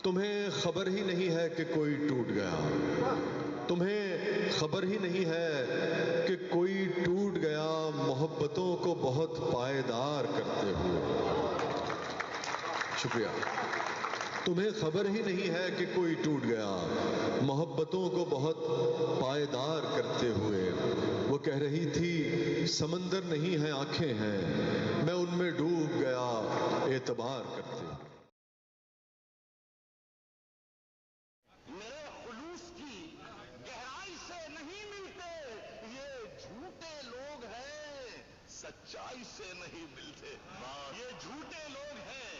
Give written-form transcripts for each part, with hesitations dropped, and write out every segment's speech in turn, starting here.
تمہیں خبر ہی نہیں ہے کہ کوئی ٹوٹ گیا، تمہیں خبر ہی نہیں ہے کہ کوئی ٹوٹ گیا، محبتوں کو بہت پائیدار کرتے ہوئے۔ شکریہ۔ تمہیں خبر ہی نہیں ہے کہ کوئی ٹوٹ گیا، محبتوں کو بہت پائیدار کرتے ہوئے۔ وہ کہہ رہی تھی سمندر نہیں ہے آنکھیں ہیں، میں ان میں ڈوب گیا اعتبار کرتے ہوئے۔ میرے خلوص کی گہرائی سے نہیں ملتے، یہ جھوٹے لوگ ہیں سچائی سے نہیں ملتے، یہ جھوٹے لوگ ہیں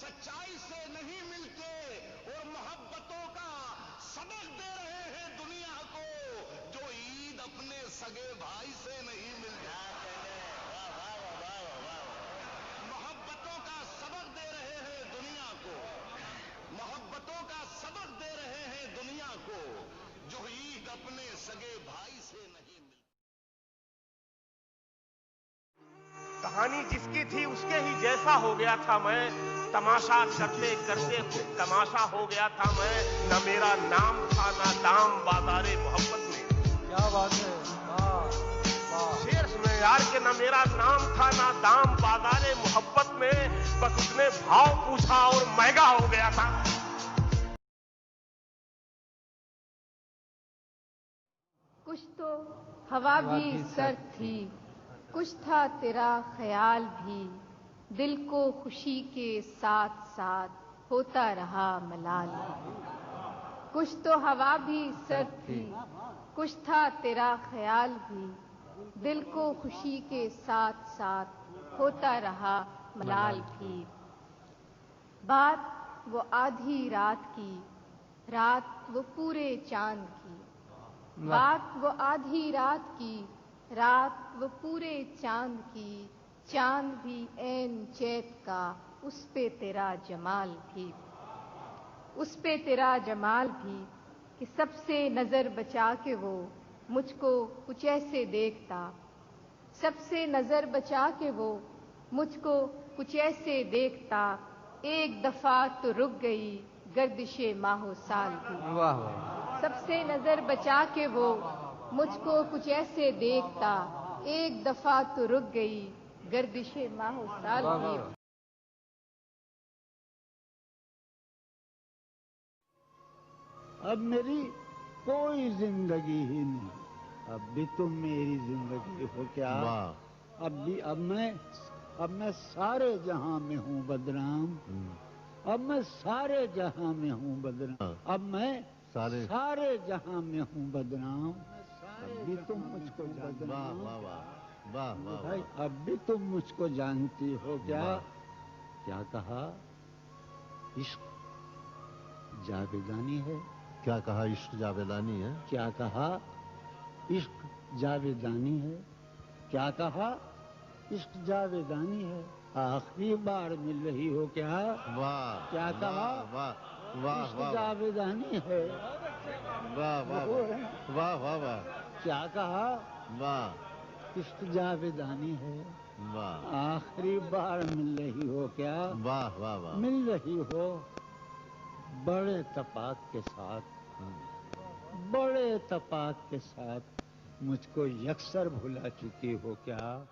سچائی سے نہیں ملتے، اور محبتوں کا سبق دے رہے ہیں دنیا کو، جو عید اپنے سگے بھائی سے نہیں ملتا۔ محبتوں کا سبق دے رہے ہیں دنیا کو، محبتوں کا سبق دے رہے ہیں دنیا کو، جو عید اپنے سگے بھائی سے نہیں ملتی۔ کہانی جس کی تھی اس کے ہی جیسا ہو گیا تھا میں، تماشا کرتے کرتے خود تماشا ہو گیا تھا میں، نہ میرا نام تھا نہ دام بازار محبت میں۔ کیا بات ہے، واہ واہ۔ شیر سنے یار کہ نہ میرا نام تھا نہ دام بازار محبت میں، بس اس نے بھاؤ پوچھا اور مہنگا ہو گیا تھا۔ کچھ تو ہوا بھی سرد تھی، کچھ تھا تیرا خیال بھی، دل کو خوشی کے ساتھ ساتھ ہوتا رہا ملال بھی۔ کچھ تو ہوا بھی سرد تھی، کچھ تھا تیرا خیال بھی، دل کو خوشی کے ساتھ ساتھ ہوتا رہا ملال بھی۔ بات وہ آدھی رات کی، رات وہ پورے چاند کی، بات وہ آدھی رات کی، رات وہ پورے چاند کی، چاند بھی عین چیت کا، اس پہ تیرا جمال بھی، اس پہ تیرا جمال بھی، کہ سب سے نظر بچا کے وہ مجھ کو کچھ ایسے دیکھتا، سب سے نظر بچا کے وہ مجھ کو کچھ ایسے دیکھتا، ایک دفعہ تو رک گئی گردش ماہ و سال بھی۔ واہ واہ۔ سب سے نظر بچا کے وہ مجھ کو کچھ ایسے دیکھتا، ایک دفعہ تو رک گئی گردش ماہ و سال بھی۔ اب میری کوئی زندگی ہی نہیں، اب بھی تم میری زندگی ہو کیا؟ اب میں سارے جہاں میں ہوں بدنام، اب میں سارے جہاں میں ہوں بدنام، اب میں سارے جہاں میں ہوں بدنام، اب بھی تم مجھ کو بدنام، بھائی اب بھی تم مجھ کو جانتی ہو کیا؟ کیا کہا عشق جاویدانی ہے؟ کیا کہا عشق جاویدانی ہے؟ کیا کہا عشق جاویدانی ہے؟ کیا کہا عشق جاویدانی ہے؟ آخری بار مل رہی ہو کیا؟ واہ کیا کہا عشق جاویدانی ہے؟ واہ واہ واہ واہ واہ، کیا کہا واہ عشق جاویدانی ہے؟ واہ آخری بار مل رہی ہو کیا؟ واہ واہ واہ، مل رہی ہو بڑے تپاک کے ساتھ، بڑے تپاک کے ساتھ، مجھ کو یکسر بھلا چکی ہو کیا؟